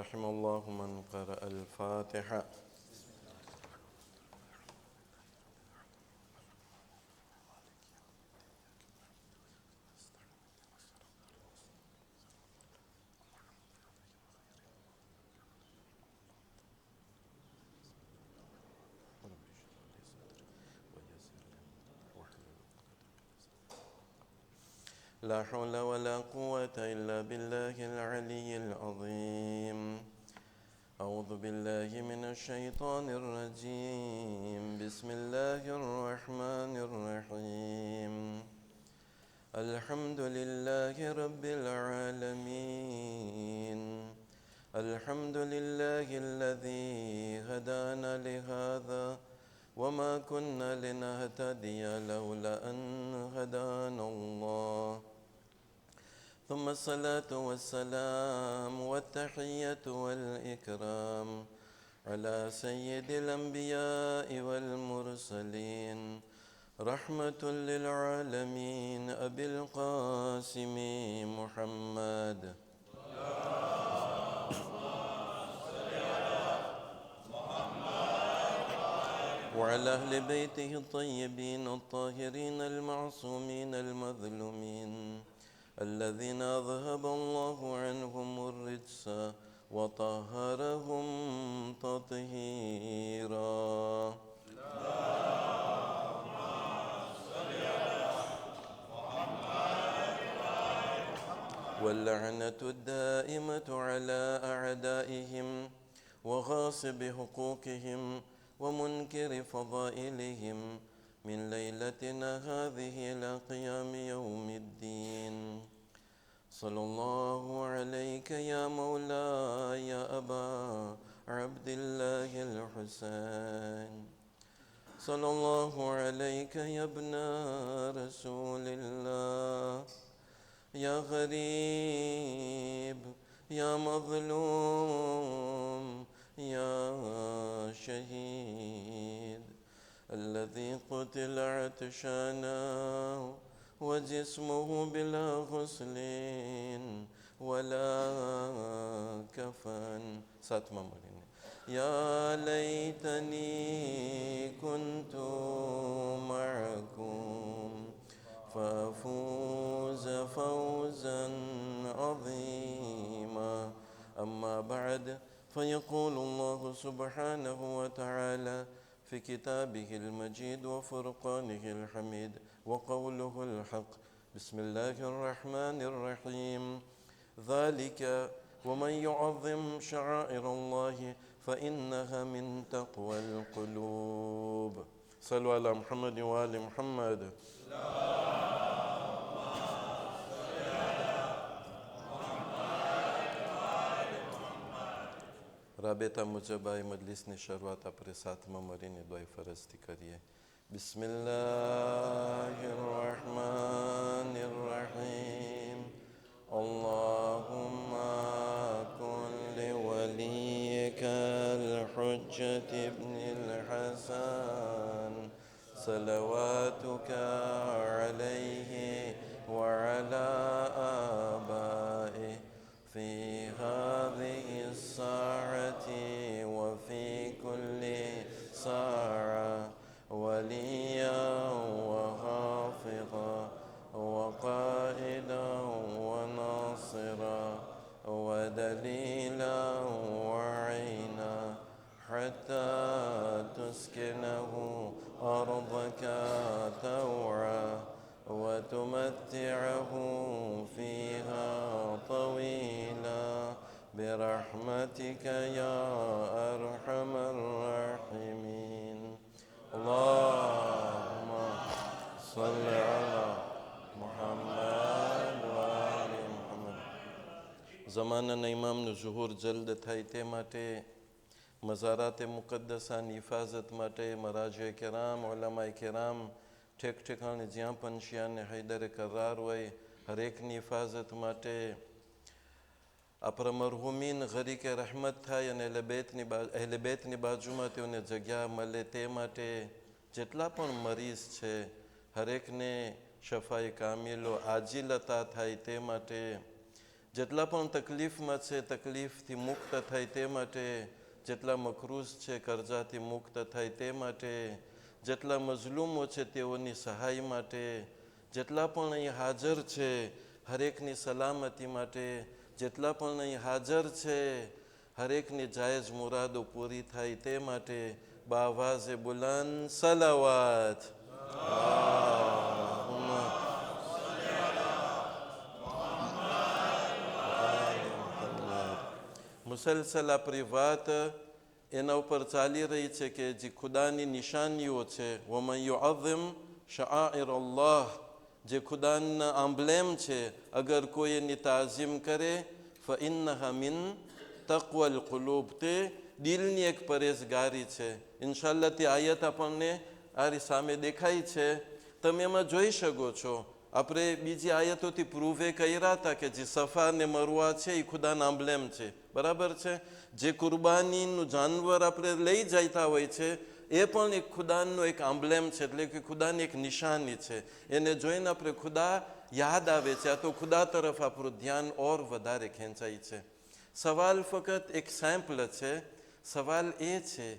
رحم الله من قرأ الفاتحة. لا حول ولا قوة إلا بالله العلي العظيم. أعوذ بالله من الشيطان الرجيم. بسم الله الرحمن الرحيم. الحمد لله رب العالمين. الحمد لله الذي هدانا لهذا وما كنا لنهتدي لولا أن هدانا الله. ثم الصلاة والسلام والتحية والإكرام على سيد الأنبياء والمرسلين رحمة للعالمين أبي القاسم محمد وعلى أهل بيته الطيبين الطاهرين المعصومين المظلومين الذين أذهب الله عنهم الرجس وطهرهم تطهيرا. واللعنة الدائمة على أعدائهم وغاصب حقوقهم ومنكر فضائلهم من ليلتنا هذه إلى قيام يوم الدين. صلى الله عليك يا مولاي يا أبا عبد الله الحسين. صلى الله عليك يا ابن رسول الله، يا غريب يا مظلوم يا شهيد الذي قتل عطشانا وجسمه بلا غسل ولا كفن. يا ليتني كنت معكم فأفوز فوزا عظيما. أما بعد، فيقول الله سبحانه وتعالى في كتابه المجيد وفرقانه الحميد وقوله الحق: بسم الله الرحمن الرحيم. ذلك ومن يعظم شعائر الله فإنها من تقوى القلوب. صلوا على محمد وآل محمد. رابطہ مجبہ مجلس نے شروعات اپنے ساتھ ممرین دعائی فرستی کریے. بسم اللہ الرحمن الرحیم. اللہم کن لولیک الحجة ابن الحسن صلواتك عليه وعلى آبائه في هذه الساعة وفي كل ساعة وليا وحافظا وقائدا وناصرا ودليلا وعينا حتى تسكنه أرضك طوعا وتمتعه فيها طويلا برحمتك يا أرحم الراحمين. اللهم صل على محمد وآل محمد. زمانના ઇમામનું ઝુહુર જલ્દ થાય તે માટે મઝારાતે મુકદ્દસાની હિફાજત માટે મરાજે કેરામ ઉલમાએ કેરામ ઠેક ઠેકાણે જ્યાં પણ શિયાને હૈદરે કરાર હોય હરેકની હિફાજત માટે આપણા મરહુમીન ગરીકે રહેમત થાય અને અહેલે બેતની બાજુમાં તેઓને જગ્યા મળે તે માટે જેટલા પણ મરીઝ છે હરેકને શફાઈ કામિલો આજીલતા થાય તે માટે જેટલા પણ તકલીફમાં છે તકલીફથી મુક્ત થાય તે માટે, જેટલા મકરૂઝ છે કરજાથી મુક્ત થાય તે માટે, જેટલા મઝલૂમો છે તેઓની સહાય માટે, જેટલા પણ અહીં હાજર છે હરેકની સલામતી માટે, જેટલા પણ અહીં હાજર છે હરેકની જાયઝ મુરાદો પૂરી થાય તે માટે બાવાઝે બુલંદ સલાવાત. મુસલસલ આપણી વાત એના ઉપર ચાલી રહી છે કે જે ખુદાની નિશાનીઓ છે, વમન યુઅઝિમ શઆઇર અલ્લાહ, જે ખુદાના આમ્બ્લેમ છે, અગર કોઈ એની તાઝીમ કરે ફઇન્નહા મિન તક્વલ કુલૂબ, તે દિલની એક પરેશગારી છે. ઇન્શાઅલ્લાહ તે આયત આપણને આરી સામે દેખાય છે, તમે એમાં જોઈ શકો છો. આપણે બીજી આયતોથી પ્રૂવે કર્યા હતા કે જે સફા ને મરવા છે એ ખુદાના આમ્બ્લેમ છે, બરાબર છે. જે કુરબાનીનું જાનવર આપણે લઈ જતા હોય છે એ પણ એક ખુદાનો એક આમ્બ્લેમ છે, એટલે કે ખુદાની એક નિશાની છે. એને જોઈને આપણે ખુદા યાદ આવે છે. આ તો ખુદા તરફ આપણું ધ્યાન ઓર વધારે ખેંચાય છે. સવાલ ફક્ત એક સેમ્પલ છે. સવાલ એ છે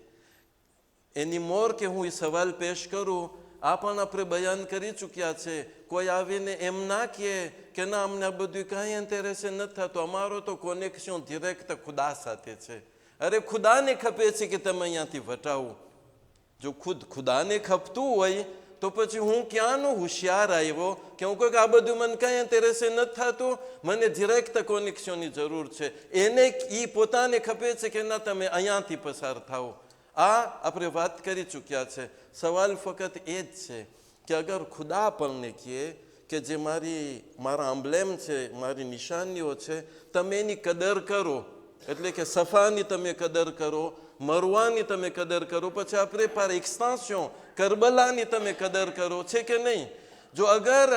એની મોર કે હું એ સવાલ પેશ કરું, આ પણ આપણે બયાન કરી ચૂક્યા છે. કોઈ આવીને એમ ના કહે કે ના અમને આ બધું કાંઈ ઇન્ટરેસ્ટ નથી થતું, અમારો તો કોનેક્શન ડિરેક્ટ ખુદા સાથે છે. અરે ખુદાને ખપે છે કે તમે અહીંયાથી વટાવો. જો ખુદાને ખપતું હોય તો પછી હું ક્યાંનો હોશિયાર આવ્યો કે હું કહું કે આ બધું મને કાંઈ ઇન્ટરેસ્ટ નથી થતું, મને ડિરેક્ટ કોનેક્શનની જરૂર છે. એને એ પોતાને ખપે છે કે ના તમે અહીંયાથી પસાર થાઓ. આ આપણે વાત કરી ચૂક્યા છે. સવાલ ફક્ત એ જ છે કે અગર ખુદા આપણને કહે કે જે મારા આમ્બ્લેમ છે, મારી નિશાનીઓ છે, તમે એની કદર કરો, એટલે કે સફાની તમે કદર કરો, મરવાની તમે કદર કરો, પછી આપણે par extension કરબલાની તમે કદર કરો, છે કે નહીં? જો અગર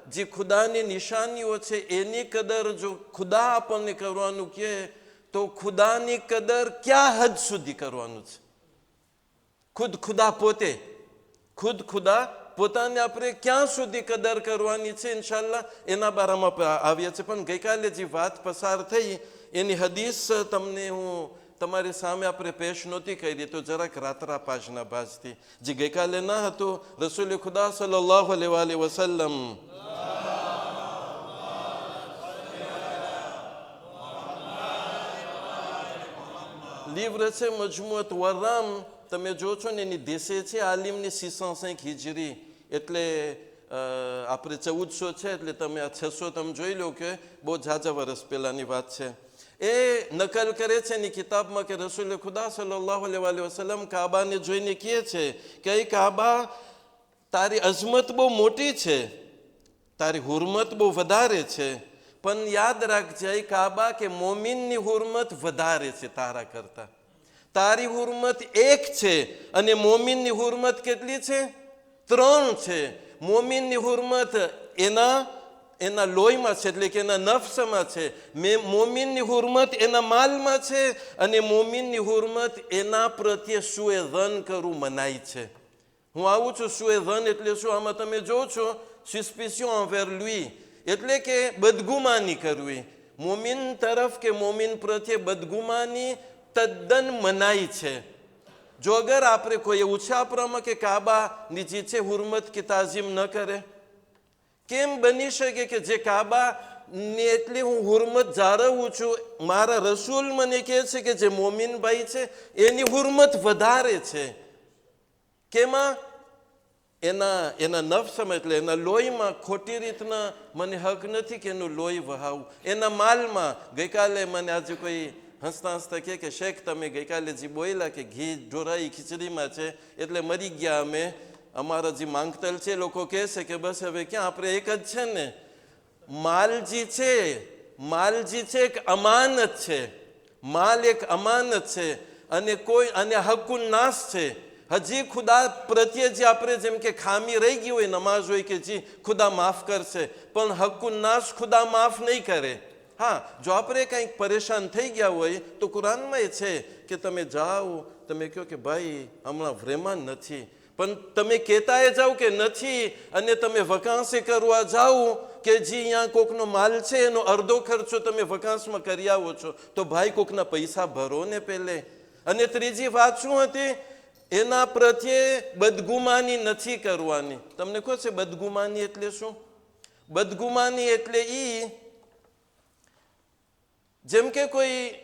જે ખુદાની નિશાનીઓ છે એની કદર જો ખુદા આપણને કરવાનું કહે તો ખુદાની કદર ક્યાં હદ સુધી કરવાનું છે? ખુદા પોતાને આપણે ક્યાં સુધી કદર કરવાની છે, ઇન્શાલ્લાહ એના બારામાં આવીએ છીએ. પણ ગઈકાલે જે વાત પસાર થઈ એની હદીસ તમને હું તમારી સામે આપણે પેશ નહોતી કરી, તો જરાક રાત્રા પાજના ભાજથી જે ગઈકાલે ના હતું. રસૂલ ખુદા સલ્લલ્લાહુ અલૈહિ વસલ્લમ લીવર છે મજમુઅત વરામ, તમે જો છો ને એની દેશે છે આલિમની 605 હિજરી, એટલે આપણે 1400 છે, એટલે તમે આ 600 તમે જોઈ લો કે બહુ ઝાઝા વર્ષ પહેલાની વાત છે. એ નકલ કરે છે એની કિતાબમાં કે રસૂલ ખુદા સલ્લલ્લાહુ અલૈહિ વસલ્લમ કાબાને જોઈને કહે છે કે એ કાબા તારી અઝમત બહુ મોટી છે, તારી હુરમત બહુ વધારે છે, પણ યાદ રાખજે એ કાબા કે મોમિનની હુરમત વધારે છે તારા કરતા. તારી હુરમત 1 છે અને મોમિનની હુરમત કેટલી છે? 3 છે. મોમિનની હુરમત એના લોહીમાં છે, એટલે કે એના નફ્સમાં છે. મોમિનની હુરમત એના માલમાં છે અને મોમિનની હુરમત એના પ્રત્યે સુએ ઝન કરવું મનાય છે. હું આવું છું સુએ ઝન એટલે શું? આમાં તમે જો છો suspicion envers lui, એટલે કે બદગુમાની કરવી. મોમિન તરફ કે મોમિન પ્રત્યે બદગુમાની તદ્દન મનાઈ છે. જો અગર આપણે કોઈ એવું છે આપણામાં કે કાબાની જે છે હુરમત કે તાઝીમ ન કરે, કેમ બની શકે કે જે કાબા ને એટલી હું હુરમત જાળવું છું, મારા રસૂલ મને કહે છે કે જે મોમિન ભાઈ છે એની હુરમત વધારે છે. કેમાં? એના નફ્સમાં, એટલે એના લોહીમાં ખોટી રીતના મને હક નથી કે એનું લોહી વહાવું. એના માલમાં, ગઈકાલે મને આજે કોઈ હસતા હસતા કે શેખ તમે ગઈકાલે જે બોલ્યા કે ઘી ઢોરાઈ ખીચડીમાં છે એટલે મરી ગયા અમે, અમારા જે માંગતલ છે લોકો કહે છે કે બસ હવે ક્યાં, આપણે એક જ છે ને. માલ જે છે એક અમાનત છે. માલ એક અમાનત છે અને હક્કુન નાસ છે. હજી ખુદા પ્રત્યે જે આપણે જેમ કે ખામી રહી ગઈ હોય, નમાઝ હોય કે જી ખુદા માફ કરશે, પણ હક્કુન નાસ ખુદા માફ નહીં કરે. હા, જો આપણે કંઈક પરેશાન થઈ ગયા હોય તો કુરાનમાં એ છે કે તમે જાઓ, તમે કહો કે ભાઈ હમણાં વ્રેમાન નથી, પણ તમે કહેતા જાઓ કે નથી, અને તમે વકાંસે કરવા જાઓ કે જે અહીંયા કોકનો માલ છે એનો અડધો ખર્ચો તમે વકાંસમાં કરી આવો છો, તો ભાઈ કોકના પૈસા ભરો ને પહેલે. અને ત્રીજી વાત શું હતી? એના પ્રત્યે બદગુમાની નથી કરવાની. તમને કહો છે બદગુમાની એટલે શું? બદગુમાની એટલે જેમ કે કોઈ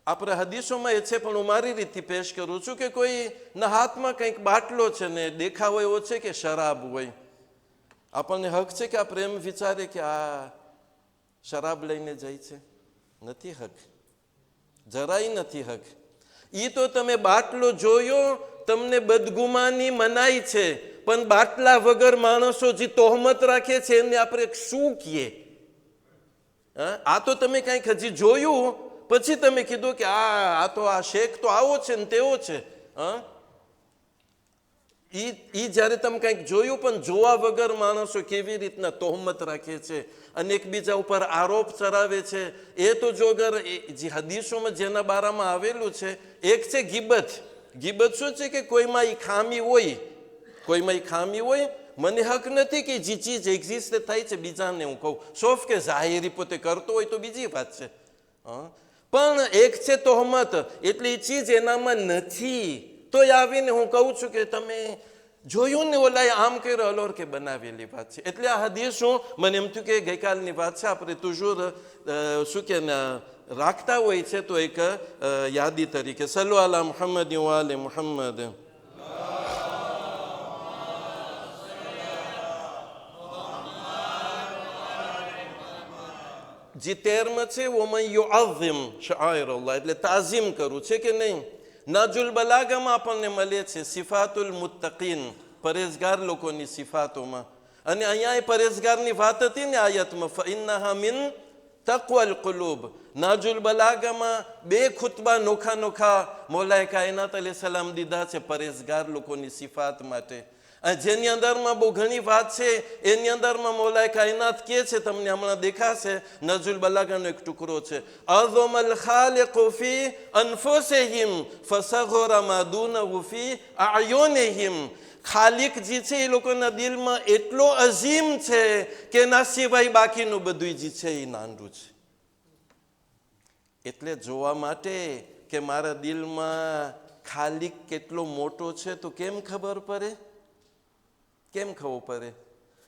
આપણે હદીસોમાં એ છે, પણ હું મારી રીતથી પેશ કરું છું કે કોઈના હાથમાં કંઈક બાટલો છે ને દેખાવ એવો છે કે શરાબ હોય. આપણને હક છે કે આ પ્રેમ વિચારે કે આ શરાબ લઈને જાય છે? નથી હક, જરાય નથી હક. ઈ તો તમે બાટલો જોયો, તમને બદગુમાની મનાઈ છે, પણ બાટલા વગર માણસો જે તોહમત રાખે છે એને આપણે શું કહીએ? આ તો તમે કંઈક હજી જોયું પછી તમે કીધું કે આ તો આ શેખ તો આવો છે ને તેવો છે. ઈ જ્યારે તમે કંઈક જોયું, પણ જોવા વગર માણસો કેવી રીતના તોહમત રાખે છે અને એકબીજા ઉપર આરોપ ચડાવે છે. એ તો જો અગર જે હદીસોમાં જેના બારામાં આવેલું છે, એક છે ગીબત. ગીબત શું છે કે કોઈમાં ઈ ખામી હોય, કોઈમાં ઈ ખામી હોય. મને હક નથી કે જે ચીજ એક્ઝિસ્ટ થાય છે બીજાને હું કહું, સોફ કે જાહેરી પોતે કરતો હોય તો બીજી વાત છે. પણ એક છે તોહમત, એટલે એ ચીજ એનામાં નથી, તો આવીને હું કહું છું કે તમે જોયું ને ઓલાએ આમ કર્યો, અલોર કે બનાવેલી વાત છે. એટલે આ હદીસ શું મને એમ થયું કે ગઈકાલની વાત છે, આપણે તુજુર શું કે રાખતા હોય છે, તો એક યાદી તરીકે. સલ્લુ અલા મુહમ્મદ વ આલે મુહમ્મદ. જે 13 છે વમન યુઅઝિમ શઆઇર અલ્લાહ, એટલે તાઝીમ કરવું છે કે નહીં. નાજુલ બલાગામાં આપણને મળે છે સિફાતુલ મુત્તકીન, પરેઝગાર લોકોની સિફાતોમાં. અને અહીંયા પરેઝગારની વાત હતી ને આયતમાં, ફઇન્નહા મિન તક્વલ કુલુબ. નાજુલ બલાગામાં 2 ખુતબા નોખા નોખા મૌલાએ કાયનાત અલૈહિ સલામ દીધા છે પરેઝગાર લોકોની સિફાત માટે. જેની અંદરમાં બહુ ઘણી વાત છે. એની અંદરમાં મૌલાએ કાયનાત કહે છે, તમને હમણાં દેખાશે, નજુલ બલાગાનો એક ટુકડો છે, અઝમલ ખાલિકુ ફી અનફુસિહિમ ફસગરા મા દૂનહુ ફી અયુનિહિમ. ખાલિક જે છે એ લોકોના દિલમાં એટલો અઝીમ છે કે એના સિવાય બાકીનું બધું જે છે એ નાનું છે. એટલે જોવા માટે કે મારા દિલમાં ખાલિક કેટલો મોટો છે તો કેમ ખબર પડે? કેમ ખબર પડે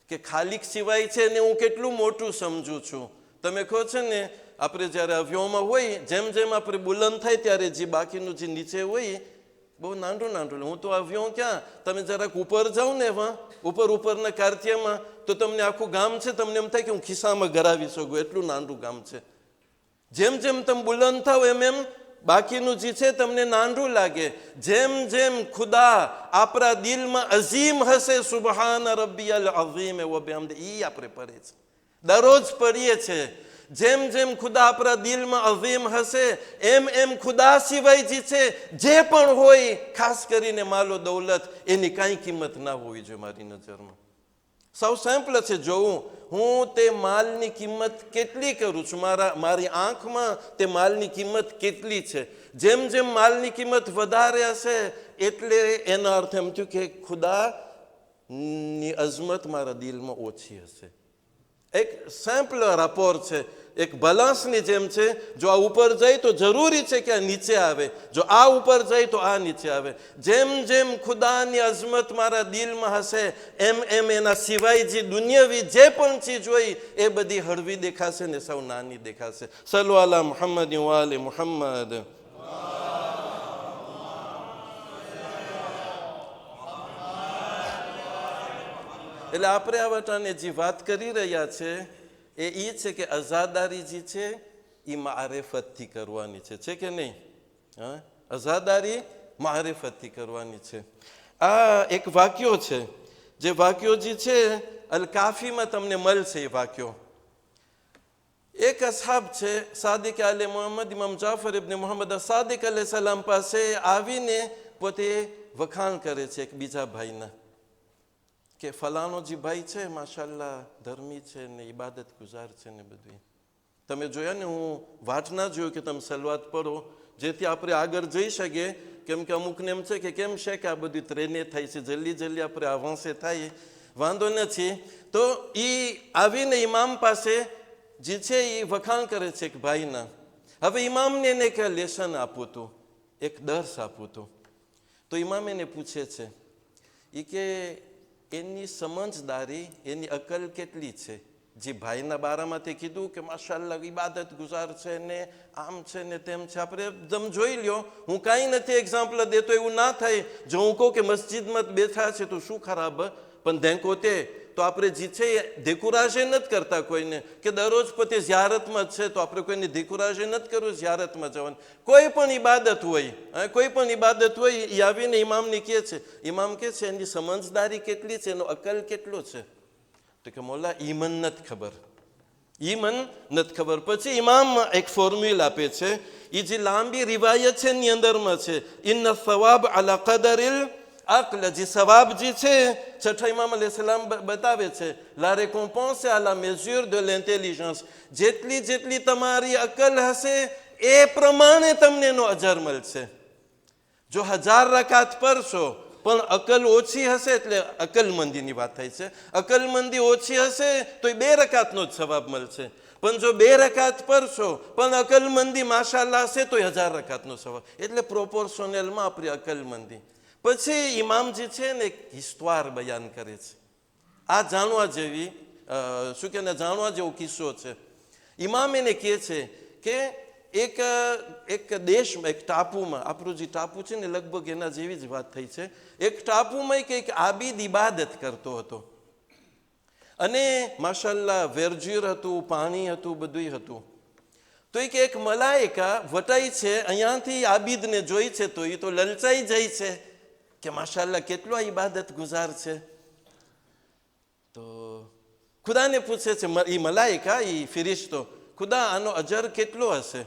કે ખાલિક સિવાય છે ને હું કેટલું મોટું સમજું છું? તમે કહો છો ને, આપણે જ્યારે અવ્યવમાં હોય, જેમ જેમ આપણે બુલંદ થાય ત્યારે જે બાકીનું જે નીચે હોય બહુ નાનું નાનું. હું તો અવ્યવ ક્યાં, તમે જરાક ઉપર જાઓ ને ઉપરના કાર્યમાં, તો તમને આખું ગામ છે, તમને એમ થાય કે હું ખિસ્સામાં ગરાવી શકું, એટલું નાનું ગામ છે. જેમ જેમ તમે બુલંદ થાવ એમ એમ બાકીનું જે છે તમને નાનું લાગે. જેમ જેમ ખુદા આપણા દિલમાં અઝીમ હશે, સુબહાન રબ્બિયલ અઝીમ વ બિહમ્દિ, આપણે પઢીએ છીએ, દરરોજ પઢીએ છીએ. જેમ જેમ ખુદા આપણા દિલમાં અઝીમ હશે, એમ એમ ખુદા સિવાય જે છે જે પણ હોય, ખાસ કરીને માલો દૌલત, એની કાંઈ કિંમત ના હોવી જોઈએ મારી નજરમાં. સૌ સિમ્પલ છે જોવું, હું તે માલની કિંમત કેટલી કરું છું, મારી આંખમાં તે માલની કિંમત કેટલી છે. જેમ જેમ માલની કિંમત વધારે હશે, એટલે એનો અર્થ એમ થયું કે ખુદાની અઝમત મારા દિલમાં ઓછી હશે. એક સિમ્પલ રાપોર છે, એક બલાન્સની જેમ છે. જો આ ઉપર જાય તો જરૂરી છે કે આ નીચે આવે, જો આ ઉપર જાય તો આ નીચે આવે. જેમ જેમ ખુદાની અઝમત મારા દિલમાં હશે, એમ એમ એના સિવાય જે દુનિયાવી જે પણ ચીજ હોય એ બધી હળવી દેખાશે ને સૌ નાની દેખાશે. સલ્લુ અલા મુહમ્મદ વ આલે મુહમ્મદ. એટલે આપણે આ વટાને જે વાત કરી રહ્યા છે એ છે કે અઝાદારી જે છે એ મારેફતથી કરવાની છે કે નહીં? અઝાદારી મારેફતથી કરવાની છે. આ એક વાક્યો છે, જે વાક્યો જે છે અલ કાફીમાં તમને મળશે. એ વાક્યો એક અસહાબ છે, સાદિક આલે મુહમ્મદ, ઇમામ જાફર ઇબ્ન મુહમ્મદ સાદિક અલૈહિ સલામ પાસે આવીને પોતે વખાણ કરે છે એક બીજા ભાઈના, કે ફલાણો જે ભાઈ છે માશાલ્લાહ ધર્મી છે ને ઇબાદત ગુજાર છે ને બધું. તમે જોયા ને, હું વાટ ના જોયું કે તમે સલવાત પઢો, જેથી આપણે આગળ જઈ શકીએ. કેમ કે અમુકને એમ છે કે કેમ છે કે આ બધી ટ્રેને થાય છે, જલ્દી આપણે આવાંસે થાય, વાંધો નથી. તો એ આવીને ઇમામ પાસે જે છે એ વખાણ કરે છે કે ભાઈના. હવે ઇમામને એને કે લેસન આપવું હતું, એક દર્શ આપવું હતું. તો ઇમામ એને પૂછે છે એ કે એની સમજદારી, એની અકલ કેટલી છે? જે ભાઈના બારામાં તે કીધું કે માશાલ્લાહ ઇબાદત ગુજાર છે ને આમ છે ને તેમ છે. આપણે તમે જોઈ લ્યો, હું કાંઈ નથી એક્ઝામ્પલ દેતો, એવું ના થાય. જો હું કહું કે મસ્જિદમાં બેઠા છે તો શું ખરાબ, પણ ધેંકો તે તો આપણે જે છે એ દેખુરાશે નથી કરતા કોઈને, કે દરરોજ પોતે ઝિયારતમાં જ છે તો આપણે કોઈને દેખુરાશે નથી કરવું ઝિયારતમાં જવાનું. કોઈ પણ ઇબાદત હોય એ આવીને ઇમામને કહે છે. ઇમામ કહે છે એની સમજદારી કેટલી છે, એનો અકલ કેટલો છે? તો કે મોલા ઈ મન નથી ખબર. પછી ઇમામ એક ફોર્મ્યુલા આપે છે. એ જે લાંબી રિવાયત છે એની અંદરમાં છે, ઇન્ન સવાબ અલા કદરિલ અક્લ. જે સવાબ જે છે, છઠ્ઠા ઇમામ અલૈહિસ્સલામ બતાવે છે, la récompense à la mesure de l'intelligence. જેટલી તમારી અકલ હશે એ પ્રમાણે તમને એનો અજર મળશે. જો 1000 રકાત પડશો પણ અકલ ઓછી હશે, એટલે અકલમંદીની વાત થાય છે, અકલમંદી ઓછી હશે તો એ 2 રકાતનો જ સવાબ મળશે. પણ જો 2 રકાત પડશો પણ અકલમંદી માશાલ્લાહ હશે તો 1000 રકાતનો સવાબ. એટલે પ્રોપોર્શનલમાં આપણી અકલમંદી. પછી ઇમામજી છે ને એક હિસ્તવાર બયાન કરે છે. આ જાણવા જેવો કિસ્સો છે. ઇમામ એને કહે છે કે એક દેશમાં, એક ટાપુમાં, આપણું જે ટાપુ છે ને લગભગ એના જેવી જ વાત થઈ છે. એક ટાપુમાં એક આબિદ ઇબાદત કરતો હતો અને માશાલ્લાહ વેરજ્યુર હતું, પાણી હતું, બધું હતું. તો એક મલાઈકા વટાઈ છે, અહીંયાથી આબિદને જોઈ છે તો એ તો લલચાઈ જાય છે કે માશાલ્લાહ કેટલો ઇબાદત ગુજાર છે. તો ખુદાને પૂછે છે એ મલાઈકા, એ ફિરિશ્તો, ખુદા આનો અજર કેટલો હશે?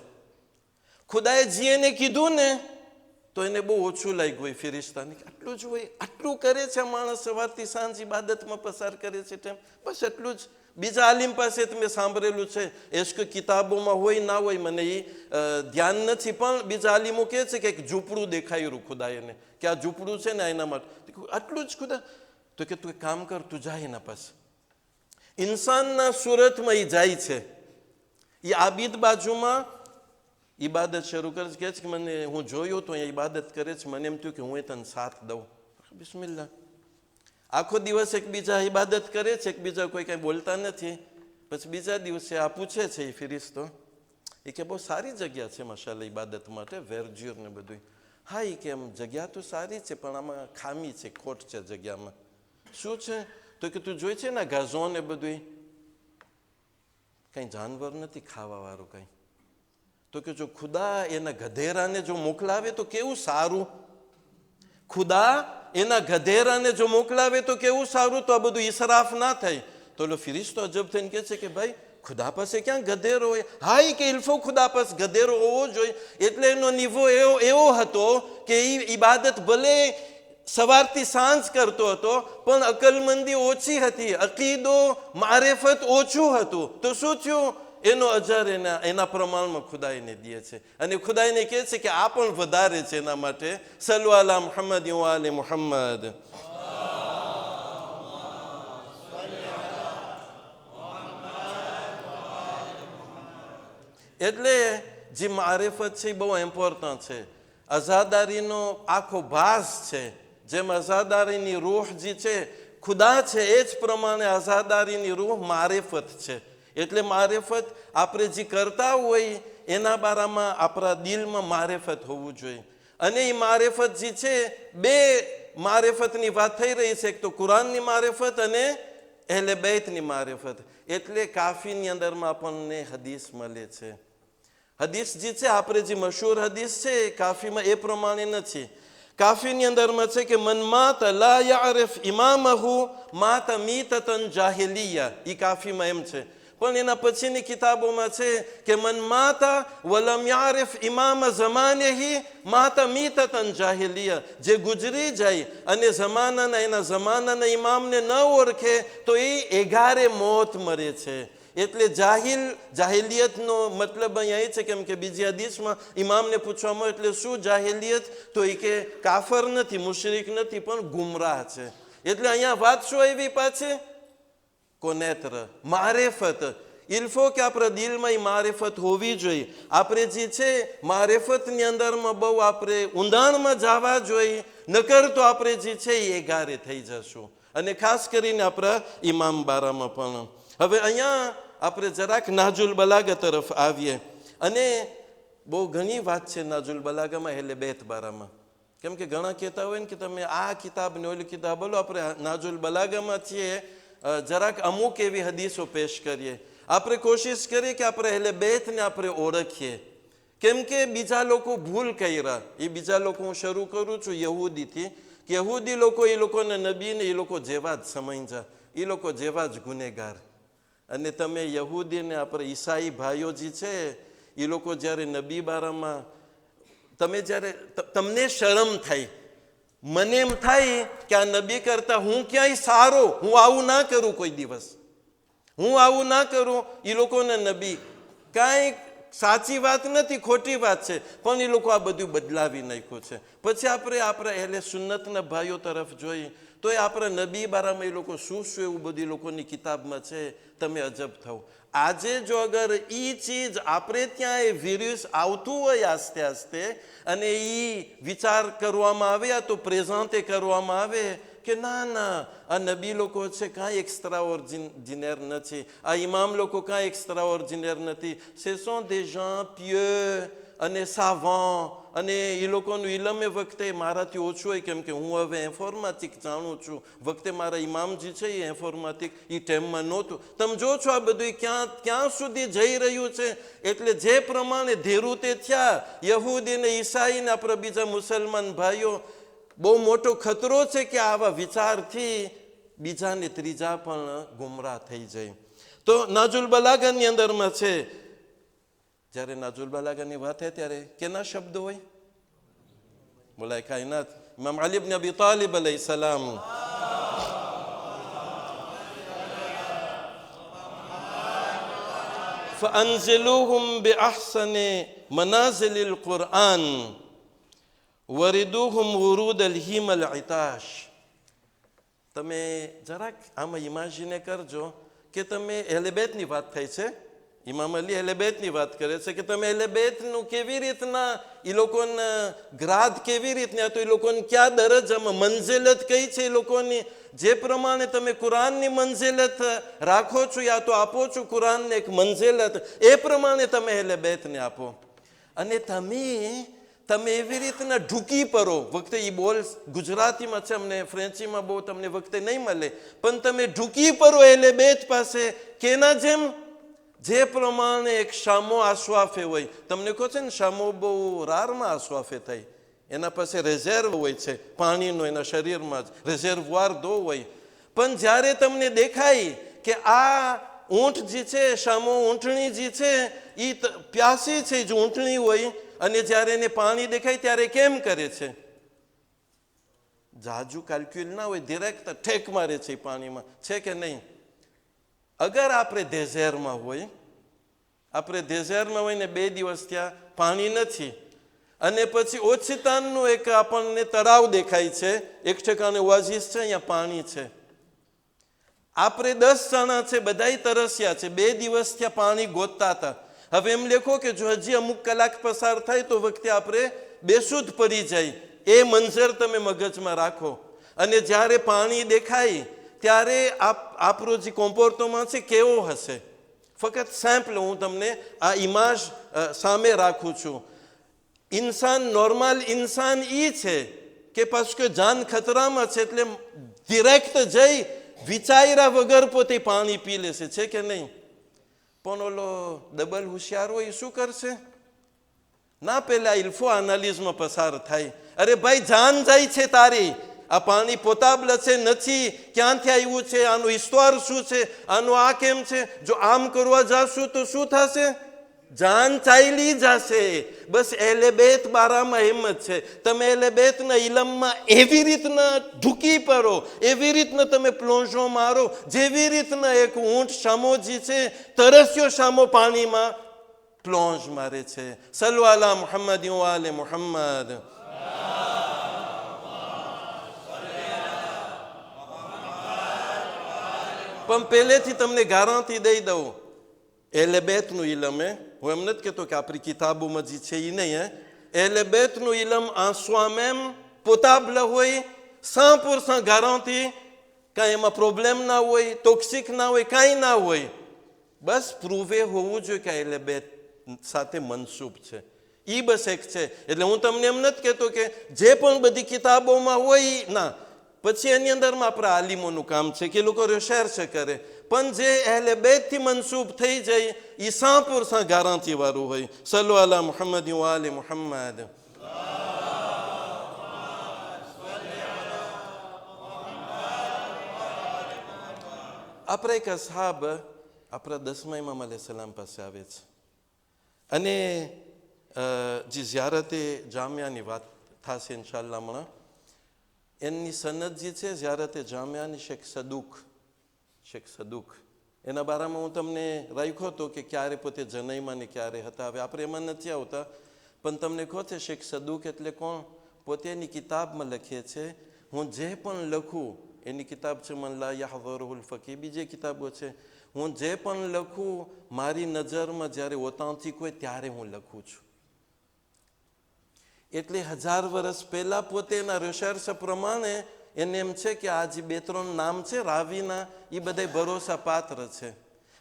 ખુદાએ જે એને કીધું ને તો એને બહુ ઓછું લાગ્યું હોય ફિરિશ્તાને. આટલું જ હોય, આટલું કરે છે માણસ, સવારથી સાંજ ઇબાદતમાં પસાર કરે છે તેમ, બસ એટલું જ. બીજા આલિમ પાસે તમે સાંભળેલું છે, એશ્ક કિતાબોમાં હોય ના હોય મને એ ધ્યાન નથી, પણ બીજા આલિમો કહે છે કે એક ઝૂંપડું દેખાયું ખુદા એને, કે આ ઝૂંપડું છે ને એના માટે. આટલું જ ખુદા? તો કે તું એક કામ કર, તું જાય એના પાસે. ઇન્સાનના સુરતમાં એ જાય છે, એ આબિદ બાજુમાં ઇબાદત શરૂ કરે છે. કહે છે કે મને, હું જોયો તો અહીંયા ઇબાદત કરે છે, મને એમ થયું કે હું તને સાથ દઉં. બિસ્મિલ્લાહ. આખો દિવસ એકબીજા ઇબાદત કરે છે, એકબીજા કોઈ કાંઈ બોલતા નથી. પછી બીજા દિવસે આ પૂછે છે એ ફિરિશ્તો, એ કે બહુ સારી જગ્યા છે માશાલ્લાહ ઇબાદત માટે, વેરજ્યુર ને બધું. હા, એ કે એમ જગ્યા તો સારી છે પણ આમાં ખામી છે, ખોટ છે જગ્યામાં. શું છે? તો કે તું જોઈ છે ને ગાઝો ને બધું, કંઈ જાનવર નથી ખાવા વાળું કંઈ. તો કે જો ખુદા એના ગધેરાને જો મોકલાવે તો કેવું સારું, ખુદા એના ગધેરાને જો મોકલાવે તો કેવું સારું, તો આ બધું ઇસરાફ ના થાય. તો ઓલો ફિરિશ્તો અજબ થઈને કહે છે કે ભાઈ ખુદા પાસે ક્યાં ગધેરો હોય? હા, એ કે ઇલ્ફો ખુદા પાસે ગધેરો હોવો જોઈએ. એટલે એનો નિવો એવો હતો કે એ ઇબાદત ભલે સવારથી સાંજ કરતો હતો પણ અકલમંદી ઓછી હતી, અકીદો મારેફત ઓછું હતું. તો શું થયું? એનો અજર એના પ્રમાણમાં ખુદા એને દે છે. અને ખુદા એને કહે છે કે આ પણ વધારે છે એના માટે. સલ્લુ અલા મુહમ્મદ વ આલે મુહમ્મદ. એટલે જે મારેફત છે એ બહુ ઇમ્પોર્ટન્ટ છે. અઝાદારીનો આખો ભાસ છે. જેમ અઝાદારીની રૂહ જે છે ખુદા છે, એ જ પ્રમાણે અઝાદારીની રૂહ મારેફત છે. એટલે મારેફત આપણે જે કરતા હોય એના બારામાં આપણા દિલમાં મારેફત હોવું જોઈએ. અને એ મારેફત જે છે, 2 મારેફતની વાત થઈ રહી છે, એક તો કુરાનની મારેફત અને અહેલે બૈતની મારેફત. એટલે કાફીની અંદરમાં આપણને હદીસ મળે છે. હદીસ જે છે આપણે જે મશહૂર હદીસ છે કાફીમાં એ પ્રમાણે નથી. કાફીની અંદરમાં છે કે મન માત લા યઅરિફ ઇમામહુ માત મીતતન જાહિલિયા. એ કાફીમાં એમ છે. પણ એના પછીની કિતાબોમાં છે કે મન માતા વલમ યારિફ ઇમામ ઝમાનેહી માતા મીતતન જાહિલિયા. જે ગુજરી જાય અને એના જમાનાના ઇમામને ન ઓળખે તો એ 11 મોત મરે છે. એટલે જાહેલિયતનો મતલબ અહીંયા એ છે, કેમ કે બીજી હદીસમાં ઇમામને પૂછવામાં એટલે શું જાહેલિયત, તો એ કે કાફર નથી, મુશરિક નથી, પણ ગુમરાહ છે. એટલે અહીંયા વાત શું આવી પાછી? કોનેત્ર, મારેફત. ઇલ્ફો કે આપણા દિલમાં એ મારેફત હોવી જોઈએ. આપણે જે છે મારેફતની અંદરમાં બહુ આપણે ઊંડાણમાં જવા જોઈએ, નકર તો આપણે જે છે એ એગારે થઈ જશું. અને ખાસ કરીને આપણા ઇમામ બારામાં પણ. હવે અહીંયા આપણે જરાક નાજુલ બલાગા તરફ આવીએ. અને બહુ ઘણી વાત છે નાજુલ બલાગામાં એટલે બેત બારામાં, કેમ કે ઘણા કહેતા હોય ને કે તમે આ કિતાબ ને ઓલી કિતાબ બોલો. આપણે નાજુલ બલાગામાં છીએ, જરાક અમુક એવી હદીસો પેશ કરીએ. આપણે કોશિશ કરીએ કે આપણે એટલે બેતને આપણે ઓળખીએ, કેમ કે બીજા લોકો ભૂલ કર્યા. એ બીજા લોકો હું શરૂ કરું છું યહૂદીથી. કે યહૂદી લોકો એ લોકોને નબીને એ લોકો જેવા જ સમજ્યા, એ લોકો જેવા જ ગુનેગાર. અને તમે યહૂદીને આપણે ઈસાઈ ભાઈઓ જે છે એ લોકો જ્યારે નબી બારામાં તમે જ્યારે તમને શરમ થાય, મને એમ થાય કે આ નબી કરતા હું ક્યાંય સારો, હું આવું ના કરું કોઈ દિવસ, હું આવું ના કરું. એ લોકોને નબી કાંઈ સાચી વાત નથી, ખોટી વાત છે, પણ એ લોકો આ બધું બદલાવી નાખ્યું છે. પછી આપણે આપણા એટલે સુન્નતના ભાઈઓ તરફ જોઈએ તો એ આપણા નબી બારામાં એ લોકો શું શું એવું બધી લોકોની કિતાબમાં છે, તમે અજબ થાવ. આજે જો અગર એ ચીજ આપણે ત્યાં એ વિરુસ આવતું હોય આસ્તે આસ્તે, અને એ વિચાર કરવામાં આવે તો પ્રેઝન્ટે કરવામાં આવે કે ના ના આ નબી લોકો છે કાંઈ એક્સ્ટ્રા ઓર્ડિનેર નથી, આ ઇમામ લોકો કાંઈ એક્સ્ટ્રા ઓર્ડિનેર નથી. ce sont des gens pieux અને savants, અને એ લોકોનું ઇલમ એ વખતે મારાથી ઓછું હોય, કેમ કે હું હવે ઇન્ફોર્મેટિક જાણું છું. વખતે મારા ઇમામજી છે એ ઇન્ફોર્મેટિક એ ટાઈમમાં નહોતું. તમે જો છો આ બધું ક્યાં સુધી જઈ રહ્યું છે. એટલે જે પ્રમાણે ધેરુતે થયા યહૂદી ને ઈસાઈ ને આપણા બીજા મુસલમાન ભાઈઓ, બહુ મોટો ખતરો છે કે આવા વિચારથી બીજા ને ત્રીજા પણ ગુમરાહ થઈ જાય. તો નાજુલ બલાગાની અંદરમાં છે, જ્યારે નાજુલ બલાગાની વાત થાય ત્યારે કેના શબ્દ હોય? બોલાય કાયનાત ઇમામ અલી ઇબ્ન અબી તાલિબ અલૈહિ સલામ. فأنزلوهم بأحسن منازل القرآن وردوهم ورود الهيم العطاش. તમે જરાક આમાં ઇમેજિન કરજો કે તમે અહેલે બેતની વાત થઈ છે, ઇમામ અલી અહેલે બેતની વાત કરે છે કે તમે અહેલે બેતનું કેવી રીતના એ લોકોના ગ્રાદ કેવી રીતના, તો એ લોકોને ક્યાં દરજ્જામાં મંઝિલત કઈ છે એ લોકોની. જે પ્રમાણે તમે કુરાનની મંઝિલત રાખો છો યા તો આપો છો કુરાનને એક મંઝિલત, એ પ્રમાણે તમે અહેલે બેતને આપો. અને તમે એવી રીતના ઢૂકી પરો. વખતે એ બોલ ગુજરાતીમાં છે, અમને ફ્રેન્ચીમાં બહુ તમને વખતે નહીં મળે, પણ તમે ઢૂકી પરો અહેલે બેત પાસે કેના જેમ, જે પ્રમાણે એક શામો આસવાફે હોય. તમને કહો છે ને શામો બહુ રારમાં આસવાફે થાય, એના પાસે રિઝર્વ હોય છે પાણીનો, એના શરીરમાં જ રિઝર્વવાર દો હોય. પણ જ્યારે તમને દેખાય કે આ ઊંટ જે છે, શામો ઊંટણી જે છે એ પ્યાસી છે, જે ઊંટણી હોય, અને જ્યારે એને પાણી દેખાય ત્યારે કેમ કરે છે? જાજુ કેલ્ક્યુલ ના હોય, ડિરેક્ટ ઠેક મારે છે પાણીમાં, છે કે નહીં? અગર આપણે ડેઝર્ટમાં હોય, આપણે ડેઝર્ટમાં હોય ને 2 દિવસ ત્યાં પાણી નથી, અને પછી ઓચિતાનનું એક આપણને તળાવ દેખાય છે, 1% ઓઆઝિસ છે, અહીંયા પાણી છે. આપણે 10 જણા છે, બધાય તરસ્યા છે, 2 દિવસ ત્યાં પાણી ગોતતા હતા. હવે એમ લેખો કે જો હજી અમુક કલાક પસાર થાય તો વખતે આપણે બેસુધ પડી જાય. એ મંઝર તમે મગજમાં રાખો. અને જ્યારે પાણી દેખાય ત્યારે આપણો જે કોમ્પોર્ટમાં છે કેવો હશે. ફક્ત સેમ્પલ હું તમને આ ઇમેજ સામે રાખું છું. ઇન્સાન, નોર્મલ ઇન્સાન એ છે કે પાછું જાન ખતરામાં છે, એટલે ડિરેક્ટ જઈ વિચાર્યા વગર પોતે પાણી પી લેશે, છે કે નહીં? પણ ઓલો ડબલ હોશિયાર હોય શું કરશે? ના પહેલા ઇલ્ફો એનાલિઝમાં પસાર થાય. અરે ભાઈ, જાન જાય છે તારી, આ પાણી પોતાબલ છે નથી, ક્યાંથી આવ્યું છે, આનો ઈશ્વર શું છે, આનું આ કેમ છે, જો આમ કરવા જાશું તો શું થશે? જાન ચાલી જશે. બસ એલે બેત બારામાં હિંમત છે. તમે એલે બેતના ઇલમમાં એવી રીતના ઢૂકી પડો, એવી રીતના તમે પ્લોંજો મારો, જેવી રીતના એક ઊંટ શામોજી છે તરસ્યો શામો પાણીમાં પ્લોંજ મારે છે. સલ્લુ અલા મુહમ્મદ વ આલે મુહમ્મદ. પણ પહેલેથી તમને ગારંટી દઈ દઉં, એલે બેતનું ઇલમ હું એમ નથી કહેતો કે આપણી કિતાબોમાં જે છે એ નહીં. એલે બેતનું ઇલમ en soi-même potable હોય, 100% ગારંટી, કાંઈ એમાં પ્રોબ્લેમ ના હોય, ટોક્સિક ના હોય, કાંઈ ના હોય. બસ પ્રૂવે હોવું જોઈએ કે એલે બેત સાથે મનસૂબ છે. એ બસ એક છે. એટલે હું તમને એમ નથી કહેતો કે જે પણ બધી કિતાબોમાં હોય ના, પછી એની અંદરમાં આપણા આલિમોનું કામ છે કે લોકો રિસર્ચ કરે, પણ જે અહેલે બેતથી મનસૂબ થઈ જાય એ 100% ગારંટી વાળું હોય. સલ્લુ અલા મુહમ્મદ વ આલે મુહમ્મદ. આપણા એક અસહાબ આપણા 10મા ઇમામ અલૈહિસ્સલામ પાસે આવે છે અને જે ઝિયારતે જામિયાની વાત થશે ઇન્શાઅલ્લાહ હમણાં. એની સનદ જે છે ઝિયારતે જામિયાની શેખ સદુક એના બારામાં હું તમને રાખ્યો હતો કે ક્યારે પોતે જનઈમાં ને ક્યારે હતા. હવે આપણે એમાં નથી આવતા, પણ તમને કહો છે શેખ સદુક એટલે કોણ? પોતેની કિતાબમાં લખે છે, હું જે પણ લખું, એની કિતાબ છે મન લા યહઝરુલ ફકી, બીજી કિતાબો છે, હું જે પણ લખું મારી નજરમાં જ્યારે ઓથેન્ટિક હોય ત્યારે હું લખું છું. એટલે 1000 વર્ષ પહેલા પોતેના રિસર્ચ પ્રમાણે એને એમ છે કે આ જે 2-3 નામ છે રાવીના એ બધા ભરોસા પાત્ર છે.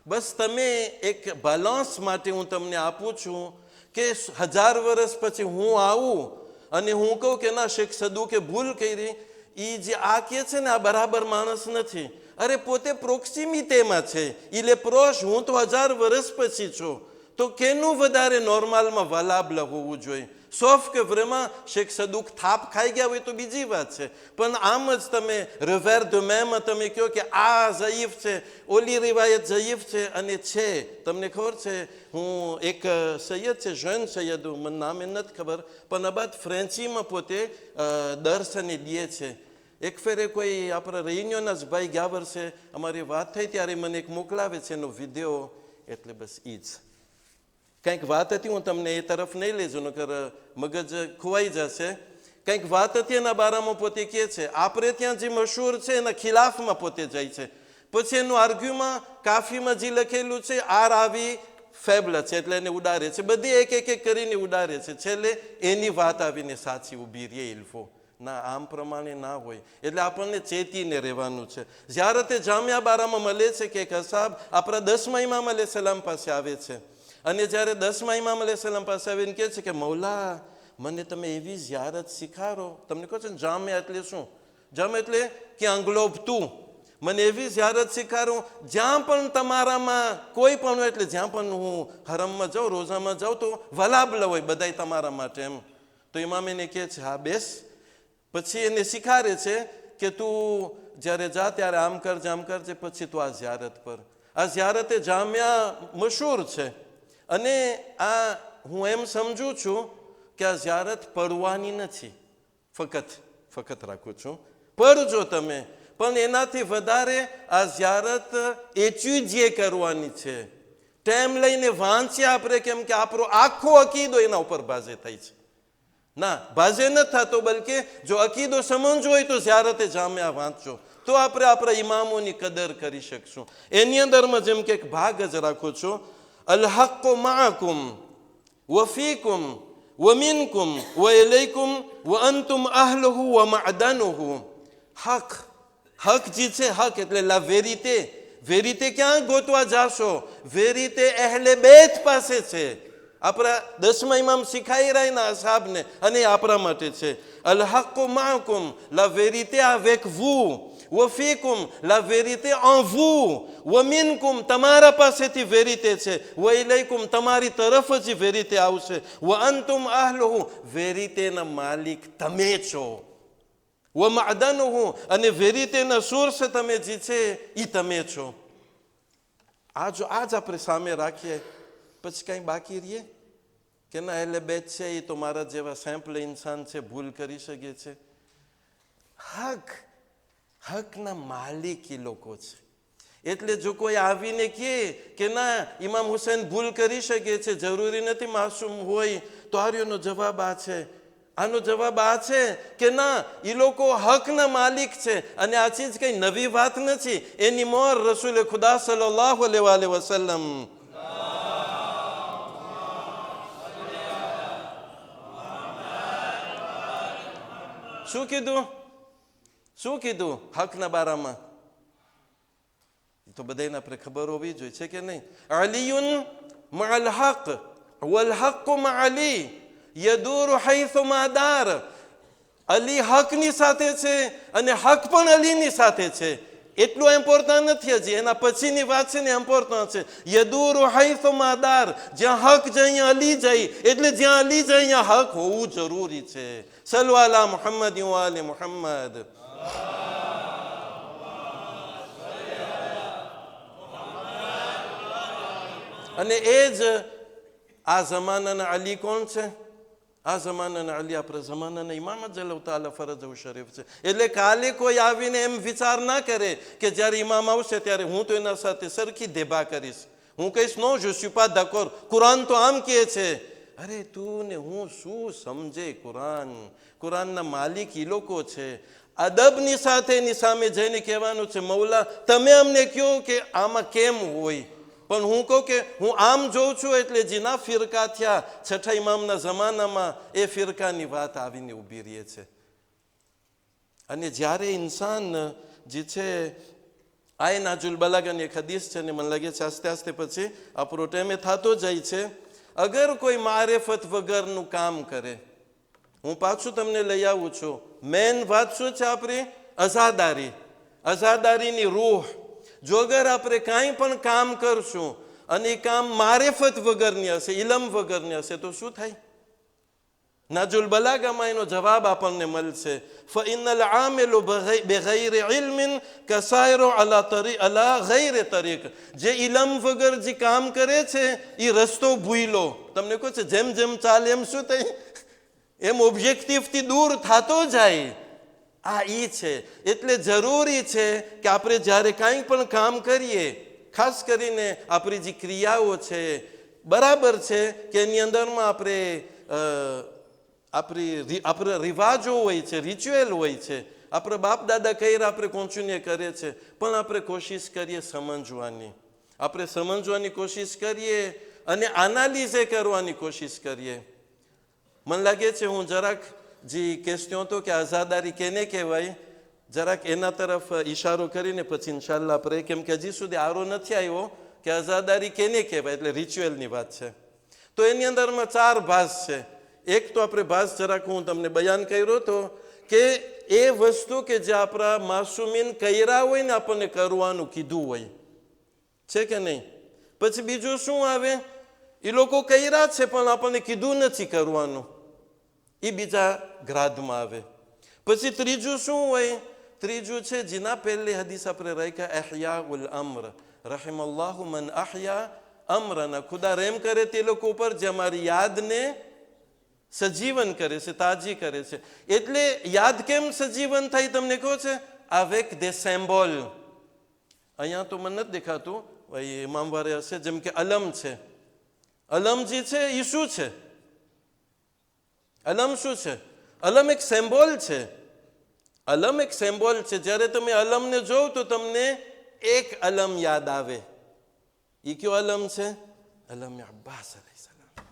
બસ તમે એક બેલેન્સ માટે હું તમને આપું છું કે 1000 વર્ષ પછી હું આવું અને હું કહું કે ના શેખ સદુકે ભૂલ કરી, એ જે આ કહે છે ને આ બરાબર માણસ નથી. અરે પોતે પ્રોક્સિમિટેમાં છે, ઇલે પ્રોશ, હું તો 1000 વર્ષ પછી છું, તો કેનું વધારે નોર્મલમાં વલાબલ હોવું જોઈએ. સોફ કે vraiment શેખ સદુક થાપ ખાઈ ગયા હોય તો બીજી વાત છે, પણ આમ જ તમે રિવર ધ મેમાં તમે કહો કે આ ઝયીફ છે, ઓલી રિવાયત ઝયીફ છે, અને છે તમને ખબર છે હું એક સૈયદ છે જૈન સૈયદ, મને નામ એ નથી ખબર, પણ આ બાદ ફ્રેન્ચીમાં પોતે દર્શને દે છે. એક ફેરે કોઈ આપણા રેયુનિયનના જ ભાઈ ગયા વર્ષે અમારી વાત થઈ ત્યારે મને એક મોકલાવે છે એનો વિડીયો. એટલે બસ એ જ કંઈક વાત હતી, હું તમને એ તરફ નહીં લેજો નકર મગજ ખોવાઈ જશે. કંઈક વાત હતી એના બારામાં પોતે કહે છે, આપણે ત્યાં જે મશહૂર છે એના ખિલાફમાં પોતે જાય છે. પછી એનું આર્ગ્યુમાં કાફીમાં જે લખેલું છે આ રાવી ફેબલ છે એટલે એને ઉડારે છે, બધી એક કરીને ઉડારે છે. છેલ્લે એની વાત આવીને સાચી ઊભી રહે ઇલ્ફો. ના, આમ પ્રમાણે ના હોય. એટલે આપણને ચેતીને રહેવાનું છે. જ્યારે તે જામિયા બારામાં મળે છે કે એક અસાબ આપણા 10મા ઇમામ અલૈહિસ્સલામ પાસે આવે છે અને જ્યારે 10મા ઇમામ અલૈહિસ્સલામ પાસે આવીને કહે છે કે મૌલા મને તમે એવી ઝિયારત શીખાડો. તમને કહો છો ને જામિયા એટલે શું? જામિયા એટલે કે અંગ્લોબ તું મને એવી ઝિયારત શીખાડો જ્યાં પણ તમારામાં કોઈ પણ હોય, એટલે જ્યાં પણ હું હરમમાં જાઉં, રોઝામાં જાઉં તો વલાબલ હોય બધાય તમારા માટે એમ. તો ઇમામ એને કહે છે હા બેસ. પછી એને શીખાડે છે કે તું જ્યારે જા ત્યારે આમ કરજે, પછી તું આ ઝિયારત પર. આ ઝિયારતે જામિયા મશહૂર છે અને આ હું એમ સમજું છું કે આ ઝિયારત પડવાની નથી, ફકત રાખું છું, પડજો તમે, પણ એનાથી વધારે આ ઝિયારત એચ્યુજીએ કરવાની છે. ટાઈમ લઈને વાંચીએ આપણે, કેમ કે આપણો આખો અકીદો એના ઉપર બાજે થાય છે. ના, બાજે નથી થતો, બલકે જો અકીદો સમજવો હોય તો ઝિયારતે જામિયા વાંચજો, તો આપણે આપણા ઇમામોની કદર કરી શકશું. એની અંદરમાં જેમ કે એક ભાગ જ રાખું છું, અલ હક્કુ મઅકુમ વ ફીકુમ વ મિનકુમ વ ઇલૈકુમ વ અંતુમ અહલુહુ વ મઅદનુહુ. હક જે છે, હક એટલે લા વેરિતે. વેરિતે ક્યાં ગોતવા જાશો? વેરિતે અહેલે બેત પાસે છે. આપણા 10મા ઇમામ શીખાઈ રહ્યા અસહાબને અને આપણા માટે છે. અલ હક્કુ મઅકુમ, la vérité avec vous, wa fikum, la vérité en vous, wa minkum, તમારા પાસેથી વેરિતે છે, wa ઇલૈકુમ, તમારી તરફ જ વેરિતે આવશે, wa અંતુમ અહલુહુ, વેરિતેના માલિક તમે છો, wa મઅદનુહુ, અને વેરિતેના સોર્સ તમે જે છે એ તમે છો. આ જ આપણે સામે રાખીએ પછી કાંઈ બાકી રહીએ કે ના એટલે બેચ છે એ તો મારા જેવા સેમ્પલ ઇન્સાન છે, ભૂલ કરી શકે છે. હકના માલિક એ લોકો છે. એટલે જો કોઈ આવીને કહે કે ના ઇમામ હુસૈન ભૂલ કરી શકે છે, જરૂરી નથી માસૂમ હોય, તો આર્યોનો જવાબ આ છે. આનો જવાબ આ છે કે ના, એ લોકો હકના માલિક છે અને આ ચીજ કઈ નવી વાત નથી. એની મોર રસૂલે ખુદા સલ્લલ્લાહુ અલૈહિ વસલ્લમ શું કીધું હકના બારામાં? તો બધાને આપણે ખબર હોવી જોઈએ છે કે નહીં? અલીયુન મઅલ હક વલ હક મઅલી યદૂર હૈસુમા દાર. અલી હકની સાથે છે અને હક પણ અલીની સાથે છે. એટલું ઇમ્પોર્ટન્ટ નથી હજી, એના પછીની વાત છે ને ઇમ્પોર્ટન્ટ છે. યદૂર હૈસુમા દાર, જ્યાં હક જાય અહીંયા અલી જાય, એટલે જ્યાં અલી જાય અહીંયા હક હોવું જરૂરી છે. સલ્લુ અલા મુહમ્મદ વ આલે મુહમ્મદ. અને એ જ આ જમાનાના અલી કોણ છે? આ જમાનાના અલી આપણા જમાનાના ઇમામ જલ્લલ્લાહુ તાલા ફરજ શરીફ છે. એટલે કાલે કોઈ આવીને એમ વિચાર ના કરે કે જ્યારે ઇમામ આવશે ત્યારે હું તો એના સાથે સરખી દેબા કરીશ, હું કહીશ નો je suis pas d'accord, Quran તો આમ કહે છે. અરે તું ને હું શું સમજે કુરાનના માલિક એ લોકો છે. અદબની સાથે એની સામે જઈને કહેવાનું છે, મૌલા તમે અમને કહો કે આમાં કેમ હોય. પણ હું કહું કે હું આમ જોઉં છું એટલે જેના ફિરકા થયા છઠ્ઠા ઇમામના જમાનામાં, એ ફિરકાની વાત આવીને ઊભી રહે છે. અને જ્યારે ઇન્સાન જે છે, આ નાજુલ બલાગાની એક હદીસ છે ને મને લાગે છે આસ્તે આસ્તે પછી આપણો ટાઈમે થતો જાય છે. અગર કોઈ મારેફત વગરનું કામ કરે, હું પાછું તમને લઈ આવું છું, મેન વાત શું છે આપણી? અઝાદારીની રૂહ. જો અગર આપણે કાંઈ પણ કામ કરશું અને એ કામ મારેફત વગરની હશે, ઇલમ વગરની હશે, તો શું થાય? નાજુલ બલાગામાં એનો જવાબ આપણને મળશે. ફઇન્નલ આમિલુ બિગૈરી ઇલ્મિન કસાયરો અલા ગૈરે તરીક. જે ઇલમ વગર જે કામ કરે છે એ રસ્તો ભૂલો. તમને કહું છે જેમ જેમ ચાલે એમ શું થાય? એમ ઓબ્જેક્ટિવથી દૂર થતો જાય. આ ઈ છે. એટલે જરૂરી છે કે આપણે જ્યારે કાંઈ પણ કામ કરીએ, ખાસ કરીને આપણી જે ક્રિયાઓ છે, બરાબર છે કે એની અંદરમાં આપણા રિવાજો હોય છે, રિચ્યુઅલ હોય છે, આપણે બાપ દાદા કહીને આપણે કોન્ટિન્યુ કરે છે, પણ આપણે કોશિશ કરીએ સમજવાની. આપણે સમજવાની કોશિશ કરીએ અને એનાલિઝ કરવાની કોશિશ કરીએ. મને લાગે છે હું જરાક જે કહેતો હતો કે આઝાદારી કેને કહેવાય, જરાક એના તરફ ઈશારો કરીને પછી ઇન્શાલ્લાહ આપણે, કેમ કે હજી સુધી આરો નથી આવ્યો કે આઝાદારી કેને કહેવાય, એટલે રિચ્યુઅલની વાત છે. તો એની અંદરમાં 4 ભાસ છે. એક તો આપણે ભાસ જરાક હું તમને બયાન કર્યો હતો કે એ વસ્તુ કે જે આપણા માસુમીન કર્યા હોય ને, આપણને કરવાનું કીધું હોય છે કે નહીં. પછી બીજું શું આવે? એ લોકો કર્યા છે પણ આપણને કીધું નથી કરવાનું, એ બીજા ગ્રાદમાં આવે. પછી ત્રીજું શું હોય? ત્રીજું છે જેના પહેલી હદીસ આપણે રાખ્યા, અહયાઉલ અમ્ર. રહિમલ્લાહુ મન અહયા અમ્રના. ખુદા રેમ કરે તે લોકો ઉપર જે અમારી યાદને સજીવન કરે છે, તાજી કરે છે. એટલે યાદ કેમ સજીવન થાય તમને કહો છે? avec des symboles. અહીંયા તો મને નથી દેખાતું, ઇમામવારે હશે. જેમ કે અલમ છે. અલમ જે છે એ શું છે? અલમ શું છે? અલમ એક સિમ્બોલ છે. અલમ એક સિમ્બોલ છે. જ્યારે તમે અલમને જોવ તો તમને એક અલમ યાદ આવે. એ કયો અલમ છે? અલમ અબ્બાસ અલૈહિસ્સલામ.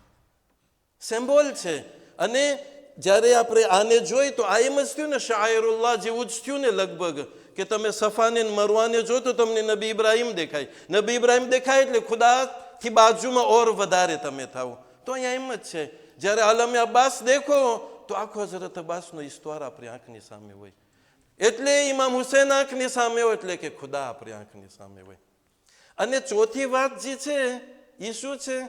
સિમ્બોલ છે. અને જ્યારે આપણે આને જોઈ તો આ એમ જ થયું ને, શાયરુલ્લાહ જેવું જ થયું ને લગભગ, કે તમે સફાને મરવાને જો તો તમને નબી ઇબ્રાહીમ દેખાય. નબી ઇબ્રાહીમ દેખાય એટલે ખુદાથી બાજુમાં ઓર વધારે તમે થાવ. તો અહીંયા એમ જ છે. જ્યારે અલમે અબ્બાસ દેખો તો આખો હઝરત અબ્બાસનો ઇસ્તવાર આપણી આંખની સામે હોય. એટલે ઇમામ હુસૈન આંખની સામે હોય, એટલે કે ખુદા આપણી આંખની સામે હોય. અને ચોથી વાત જે છે એ શું છે?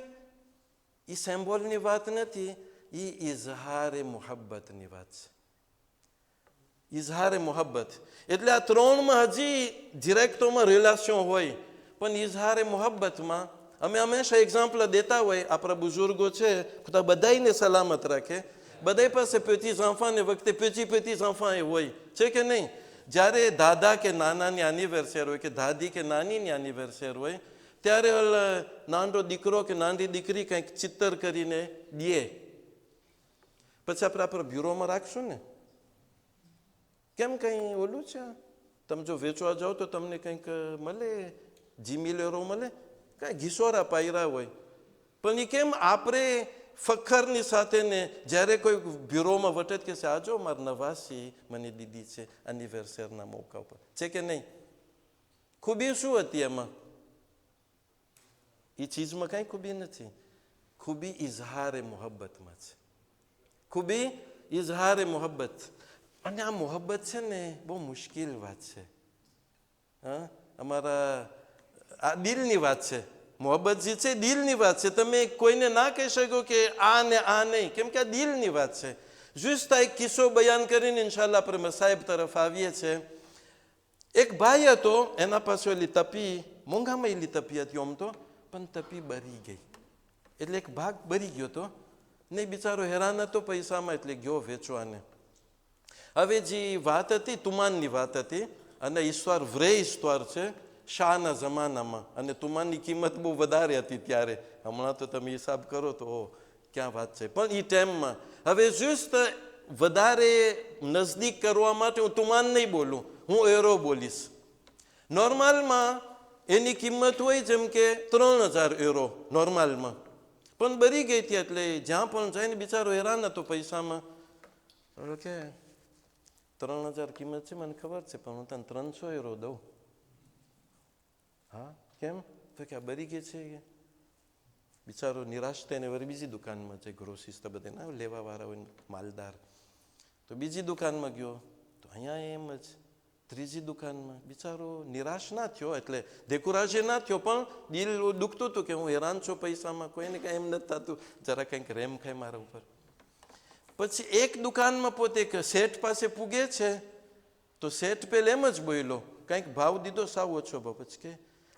એ સિમ્બોલની વાત નથી, એ ઇઝહારે મુહબ્બતની વાત છે. ઇઝહારે મુહબ્બત એટલે આ ત્રણમાં હજી ડિરેક્ટોમાં રિલેશન હોય, પણ ઇઝહારે મુહબ્બતમાં અમે હંમેશા એક્ઝામ્પલ દેતા હોય, આપણા બુઝુર્ગો છે તો બધાને સલામત રાખે, બધા પાસે પેચીસ આંફાને વખતે પેચીસ આંફા એ હોય છે કે નહીં? જ્યારે દાદા કે નાનાની એનિવર્સરી હોય કે દાદી કે નાનીની એનિવર્સરી હોય ત્યારે નાનો દીકરો કે નાની દીકરી કંઈક ચિત્ર કરીને દે, પછી આપણે બ્યુરોમાં રાખશું ને? કેમ કંઈ ઓલું છે? તમે જો વેચવા જાઓ તો તમને કંઈક મળે, જીમીલેરો મળે, કાંઈ ઘીસોરા પાયરા હોય, પણ એ કેમ આપણે ફખરની સાથે ને જ્યારે કોઈ બ્યુરોમાં વટે કે છે, આજો મારા નવાસી મને દીદી છે એનિવર્સરીના મોકા ઉપર, છે કે નહીં? ખૂબી શું હતી એમાં? એ ચીજમાં કાંઈ ખૂબી નથી. ખૂબી ઇઝહારે મોહબ્બતમાં છે, ખૂબી ઇઝહારે મોહબ્બત. અને આ મોહબ્બત છે ને બહુ મુશ્કેલ વાત છે. હા, અમારા આ દિલની વાત છે. મોહબ્બત જે છે દિલની વાત છે. તમે કોઈને ના કહી શકો કે આ ને આ નહીં, કેમ કે આ દિલની વાત છે. જુસ્તા એક કિસ્સો બયાન કરીને ઇન્શાલ્લાહ આપણે મસાહેબ તરફ આવીએ છીએ. એક ભાઈ હતો, એના પાસે ઓલી તપી, મોંઘામાં એલી તપી હતી આમ તો, પણ તપી બરી ગઈ. એટલે એક ભાગ બરી ગયો હતો ને, બિચારો હેરાન હતો પૈસામાં, એટલે ગયો વેચવાને. હવે જે વાત હતી તુમાનની વાત હતી, અને ઈશ્વર વ્રે ઈશ્વર છે શાહના જમાનામાં, અને તુમાનની કિંમત બહુ વધારે હતી ત્યારે. હમણાં તો તમે હિસાબ કરો તો ક્યાં વાત છે, પણ એ ટાઈમમાં. હવે જુસ્ત વધારે નજદીક કરવા માટે હું તુમાન નહીં બોલું, હું એરો બોલીશ. નોર્મલમાં એની કિંમત હોય જેમ કે 3000 એરો નોર્મલમાં, પણ બરી ગઈ હતી એટલે જ્યાં પણ જઈને બિચારો હેરાન હતો પૈસામાં. કે 3000 કિંમત છે મને ખબર છે, પણ હું તને 300 એરો દઉં. હા કેમ? તો કે આ બરી ગઈ છે. બિચારો નિરાશ થઈને વળી બીજી દુકાનમાં જાય, ગ્રોસીસ તો બધે ના લેવા વાળા હોય માલદાર, તો બીજી દુકાનમાં ગયો તો અહીંયા એમ જ. ત્રીજી દુકાનમાં બિચારો નિરાશ ના થયો, એટલે દેકુરાજે ના થયો, પણ દિલ દુખતું હતું કે હું હેરાન છું પૈસામાં, કોઈને કાંઈ એમ નથી થતું જરા કંઈક રેમ ખાય મારા ઉપર. પછી એક દુકાનમાં પોતે શેઠ પાસે પૂગે છે, તો શેઠ પેલા એમ જ બોલ્યો, કંઈક ભાવ દીધો સાવ ઓછો ભાવ. પછી કે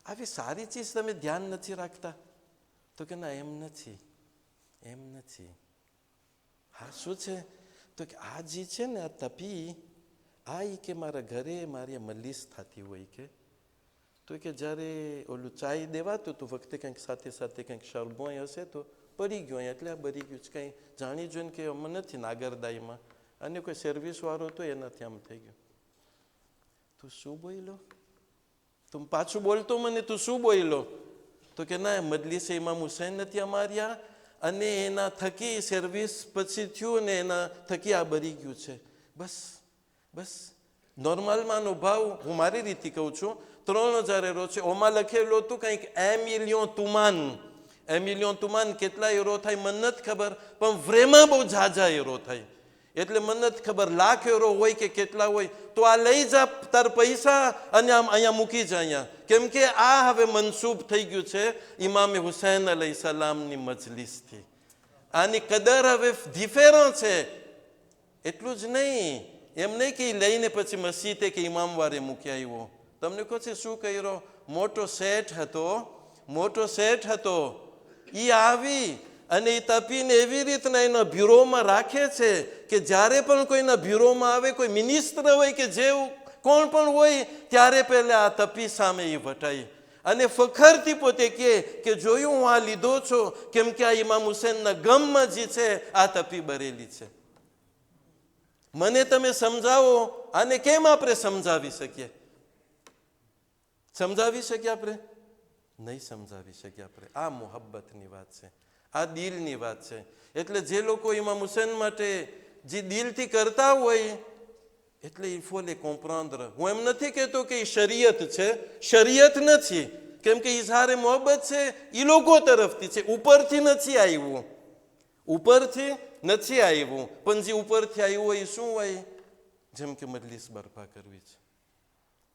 આવી સારી ચીજ તમે ધ્યાન નથી રાખતા? તો કે ના એમ નથી, એમ નથી. હા શું છે? તો કે આ જે છે ને આ તપી, આ ઈ કે મારા ઘરે મારી મલીસ થતી હોય કે, તો કે જ્યારે ઓલું ચાય દેવાતું હતું વખતે કંઈક સાથે સાથે કંઈક શરબોય હશે તો પડી ગયો, એટલે આ બરી ગયું છે. કંઈ જાણી જોઈને કે અમને નથી નાગરદાઈમાં, અને કોઈ સર્વિસવાળો હતો એનાથી આમ થઈ ગયું. તું શું બોલ્યો? તું પાછું બોલતો મને, તું શું બોલ્યો? તો કે ના મજલિસે ઇમામ હુસૈન નથી અમાર્યા, અને એના થકી સર્વિસ પછી થયું ને એના થકી આ બરી ગયું છે. બસ બસ. નોર્મલમાંનો ભાવ હું મારી રીતે કહું છું 3000 એરો છે. ઓમાં લખેલું હતું કંઈક એમિલિયો તુમાન. એમિલિયો તુમાન કેટલા એરો થાય મને નથી ખબર, પણ વ્રેમાં બહુ ઝાઝા એરો થાય. એટલે મને નથી ખબર લાખ એરો હોય કે કેટલા હોય. તો આ લઈ જા તાર પૈસા અને આમ અહીંયા મૂકી જા અહીંયા, કેમ કે આ હવે મનસૂબ થઈ ગયું છે ઇમામે હુસૈન અલૈહિ સલામની મજલિસથી. આની કદર હવે ધીફેરો છે. એટલું જ નહીં, એમ નહીં કે લઈને પછી મસ્જિદે કે ઇમામ વારે મૂકી આવ્યો. તમને કહો છે શું કર્યો? મોટો શેઠ હતો, મોટો શેઠ હતો, એ આવી અને એ તપીને એવી રીતના એના બ્યુરોમાં રાખે છે કે જ્યારે પણ કોઈના બ્યુરોમાં આવે, કોઈ મિનિસ્ટર હોય કે જે કોણ પણ હોય, ત્યારે પહેલા આ તપી સામે એ વટાય અને ફખરથી પોતે કે જોયું હું આ લીધો છો, કેમ કે આ ઇમામ હુસૈનના ગમમાં જે છે આ તપી બરેલી છે. મને તમે સમજાવો, આને કેમ આપણે સમજાવી શકીએ? સમજાવી શકીએ આપણે? નહીં સમજાવી શકીએ આપણે. આ મોહબ્બતની વાત છે, આ દિલની વાત છે. એટલે જે લોકો ઇમામ હુસૈન માટે જે દિલથી કરતા હોય, એટલે il faut les comprendre. હું એમ નથી કહેતો કે એ શરીયત છે, શરીયત નથી, કેમ કે ઇઝહારે મોહબ્બત છે એ લોકો તરફથી છે, ઉપરથી નથી આવ્યું, ઉપરથી નથી આવ્યું. પણ જે ઉપરથી આવ્યું હોય એ શું હોય? જેમ કે મજલિસ બરપા કરવી છે,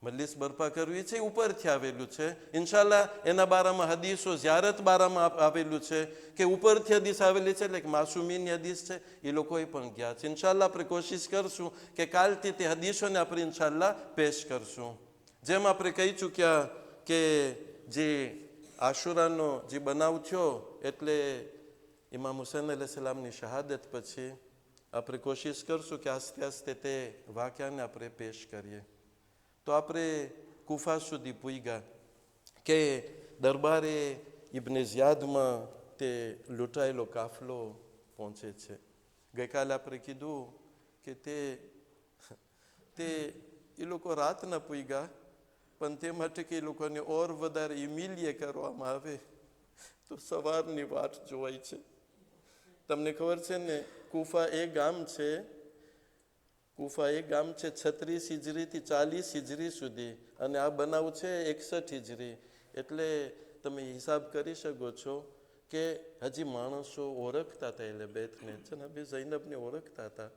મજલિસ બરપા કરવી છે, ઉપરથી આવેલું છે. ઇન્શાલ્લાહ એના બારામાં હદીસો ઝિયારત બારામાં આવેલું છે કે ઉપરથી હદીસ આવેલી છે, એટલે કે માસુમીની હદીસ છે, એ લોકોએ પણ ગયા છે. ઇન્શાલ્લાહ આપણે કોશિશ કરશું કે કાલથી તે હદીસોને આપણે ઇન્શાલ્લાહ પેશ કરશું. જેમ આપણે કહી ચૂક્યા કે જે આશુરાનો જે બનાવ થયો એટલે ઇમામ હુસૈન અલૈહિસ્સલામની શહાદત પછી આપણે કોશિશ કરશું કે આસ્તે આસ્તે તે વાક્યાને આપણે પેશ કરીએ. તો આપણે કુફા સુધી પૂગ્યા કે દરબારે ઇબ્ને ઝિયાદમાં તે લૂંટાયેલો કાફલો પહોંચે છે. ગઈકાલે આપણે કીધું કે તે એ લોકો રાતના પૂગ્યા, પણ તે માટે કે એ લોકોને ઓર વધારે ઇમિલિયે કરવામાં આવે તો સવારની વાટ જોવાય છે. તમને ખબર છે ને, કુફા એ ગામ છે 36 હિજરીથી 40 હિજરી સુધી, અને આ બનાવ છે 61 હિજરી. એટલે તમે હિસાબ કરી શકો છો કે હજી માણસો ઓળખતા હતા, એટલે બેતને જનાબે ઝૈનબને ઓળખતા હતા.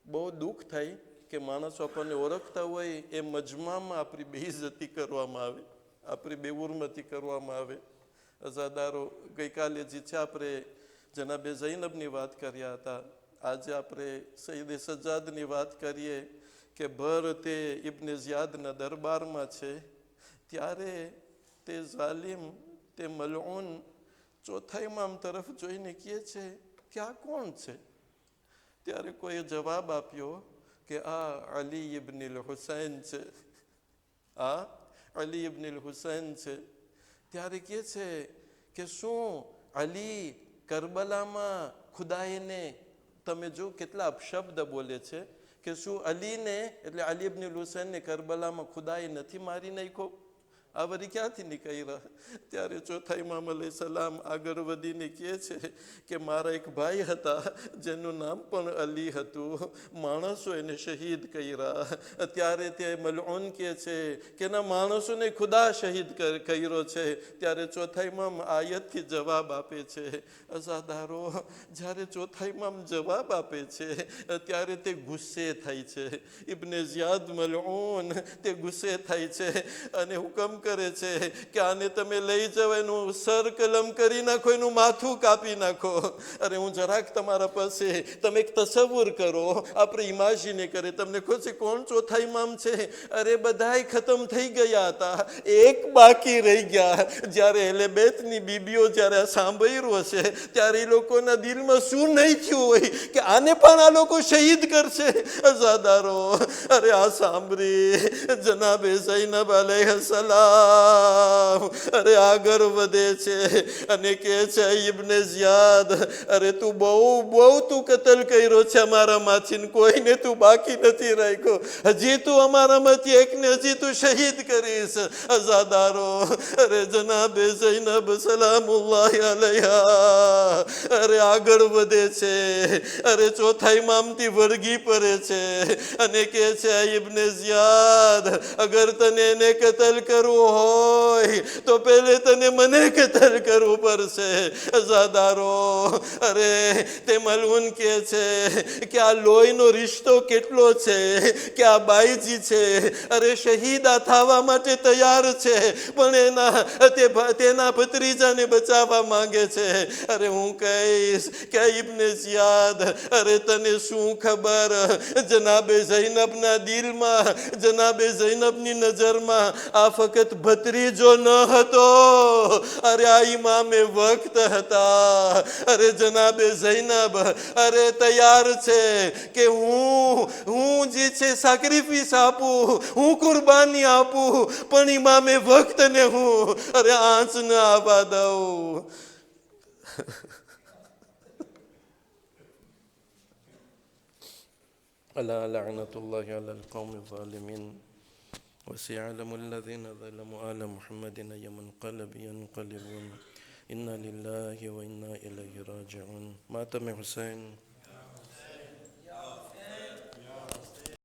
બહુ દુઃખ થાય કે માણસો આપણને ઓળખતા હોય એ મજમામાં આપણી બેઇજ્જતી કરવામાં આવે, આપણી બેઉર્મતી કરવામાં આવે. અઝાદારો, ગઈકાલે જે છે આપણે જનાબે ઝૈનબની વાત કર્યા હતા, આજે આપણે સૈયદે સજ્જાદની વાત કરીએ કે ભર તે ઇબ્ને ઝિયાદના દરબારમાં છે. ત્યારે તે ઝાલિમ, તે મલઉન ચોથા ઇમામ તરફ જોઈને કહે છે કે આ કોણ છે? ત્યારે કોઈએ જવાબ આપ્યો કે આ અલી ઇબ્ન હુસૈન છે, આ અલી ઇબ્ન હુસૈન છે. ત્યારે કહે છે કે શું અલી કરબલામાં ખુદાઈને, તમે જો કેટલા અપશબ્દ બોલે છે, કે શું અલીને એટલે અલી ઇબ્ન હુસૈનને કરબલામાં ખુદાએ નથી મારી નાખ્યો? આ વળી ક્યાંથી નીકળ્યા? ત્યારે ચોથા ઇમામ અલૈહિસ્સલામ આગળ વધીને કહે છે કે મારા એક ભાઈ હતા જેનું નામ પણ અલી હતું, માણસો એને શહીદ કર્યા. ત્યારે તે મલઉન કહે છે કે ના, માણસોને ખુદા શહીદ કર્યો છે. ત્યારે ચોથા ઇમામ આયતથી જવાબ આપે છે. અઝાદારો, જ્યારે ચોથા ઇમામ જવાબ આપે છે ત્યારે તે ગુસ્સે થાય છે. ઇબ્ને ઝિયાદ મલઉન તે ગુસ્સે થાય છે અને હુકમ કરે છે કે આને તમે લઈ જાઓ, એનું સર કલમ કરી નાખો, એનું માથું કાપી નાખો. અરે હું જરાક તમારા પાસે, તમે એક તસવ્વુર કરો, આપણે ઇમેજિન કરે. તમને કહો છે કોણ ચોથા ઇમામ છે? અરે બધાય ખતમ થઈ ગયા હતા, એક બાકી રહી ગયા. જ્યારે એલે બેતની બીબીઓ જ્યારે આ સાંભળ્યું હશે ત્યારે એ લોકોના દિલમાં શું નહીં થયું હોય કે આને પણ આ લોકો શહીદ કરશે. અઝાદારો, અરે આ સાંભળી જનાબે ઝૈનબ અલૈહિસ્સલામ અરે આગળ વધે છે અને કહે છે ઇબ્ને ઝિયાદ, અરે તું બહુ તું કતલ કર્યો છે અમારામાંથી, કોઈને તું બાકી નથી રાખ્યો. હજી તું અમારામાંથી એકને હજી તું શહીદ કરીશ. અઝાદારો, અરે જનાબે ઝૈનબ સલામુલ્લાહ અલૈહા અરે આગળ વધે છે. અરે ચોથા ઇમામથી વળગી પડે છે અને કહે છે ઇબ્ને ઝિયાદ, અગર તને એને કતલ કરવું હોય તો પહેલે તને મને કતલ કરવું પડશે. અઝાદારો, અરે તે મલઉન કહે છે કે આ લોહીનો રિશ્તો કેટલો છે કે આ બાઈજી છે અરે શહીદા થવા માટે તૈયાર છે, પણ તેના ભત્રીજાને બચાવવા માંગે છે. અરે હું કહીશ કે ઇબ્ને ઝિયાદ, અરે તને શું ખબર, જનાબે ઝૈનબના દિલમાં, જનાબે ઝૈનબની નજરમાં આ ફક્ત ભત્રીજો ન હતો, અરે આ ઇમામે વક્ત હતા. અરે જનાબે ઝૈનબ અરે તૈયાર છે કે હું જે છે સેક્રિફિસ આપું, હું કુરબાની આપું, પણ ઇમામે વક્તને હું અરે આંચ ન આવવા દઉં. અલા લઅનતુલ્લાહ અલલ કૌમિ ઝાલિમીન وسيعلم الذين ظلموا آل محمد أي منقلب ينقلبون إنا لله وإنا إليه راجعون. ماتم حسين